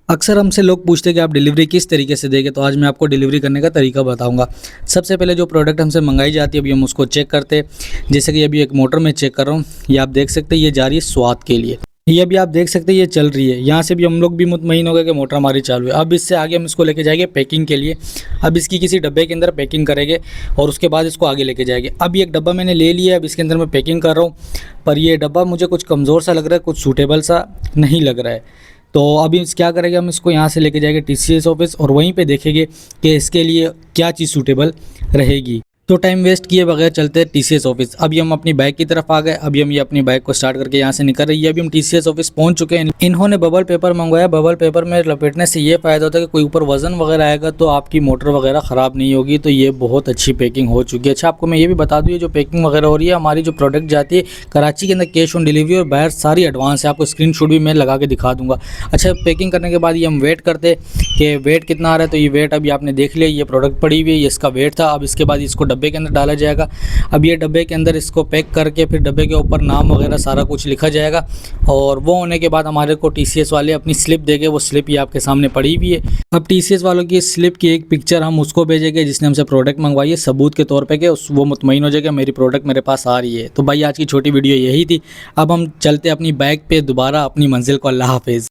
अक्सर हमसे लोग पूछते हैं कि आप डिलीवरी किस तरीके से देंगे, तो आज मैं आपको डिलीवरी करने का तरीका बताऊंगा। सबसे पहले जो प्रोडक्ट हमसे मंगाई जाती है अभी हम उसको चेक करते हैं। जैसे कि अभी एक मोटर में चेक कर रहा हूँ, ये आप देख सकते हैं ये जा रही है स्वाद के लिए। ये भी आप देख सकते हैं ये चल रही है, यहाँ से भी हम लोग भी मुतमईन हो गए कि मोटर हमारी चालू है। अब इससे आगे हम इसको लेके जाएंगे पैकिंग के लिए। अब इसकी किसी डब्बे के अंदर पैकिंग करेंगे और उसके बाद इसको आगे लेके जाएंगे। अब ये एक डब्बा मैंने ले लिया है, अब इसके अंदर मैं पैकिंग कर रहा हूँ, पर ये डब्बा मुझे कुछ कमज़ोर सा लग रहा है, कुछ सूटेबल सा नहीं लग रहा है। तो अभी क्या करेंगे, हम इसको यहाँ से लेके जाएंगे टीसीएस ऑफिस और वहीं पे देखेंगे कि इसके लिए क्या चीज़ सूटेबल रहेगी। तो टाइम वेस्ट किए बगैर चलते हैं टीसीएस ऑफिस। अभी हम अपनी बाइक की तरफ आ गए। अभी हम ये अपनी बाइक को स्टार्ट करके यहाँ से निकल रही है। अभी हम टीसीएस ऑफिस पहुँच चुके हैं। इन्होंने बबल पेपर मंगवाया। बबल पेपर में लपेटने से ये फ़ायदा होता है कि कोई ऊपर वजन वगैरह आएगा तो आपकी मोटर वगैरह ख़राब नहीं होगी। तो ये बहुत अच्छी पैकिंग हो चुकी है। अच्छा, आपको मैं ये भी बता दूँ, ये जो पैकिंग वगैरह हो रही है, हमारी जो प्रोडक्ट जाती है कराची के अंदर कैश ऑन डिलीवरी और बाहर सारी एडवांस है। आपको स्क्रीनशॉट भी मैं लगा के दिखा दूँगा। अच्छा, पैकिंग करने के बाद ये हम वेट करते कि वेट कितना आ रहा है। तो ये वेट अभी आपने देख लिया, ये प्रोडक्ट पड़ी हुई है, ये इसका वेट था। अब इसके बाद इसको डब्बे के अंदर डाला जाएगा। अब ये डब्बे के अंदर इसको पैक करके फिर डब्बे के ऊपर नाम वगैरह सारा कुछ लिखा जाएगा और वो होने के बाद हमारे को टीसीएस वाले अपनी स्लिप देंगे। वो स्लिप ये आपके सामने पड़ी हुई है। अब टीसीएस वालों की स्लिप की एक पिक्चर हम उसको भेजेंगे जिसने हमसे प्रोडक्ट मंगवाई है, सबूत के तौर पे कि वो मुतमईन हो जाएगा मेरी प्रोडक्ट मेरे पास आ रही है। तो भाई आज की छोटी वीडियो यही थी। अब हम चलते अपनी बाइक पे दोबारा अपनी मंजिल को। अल्लाह हाफिज़।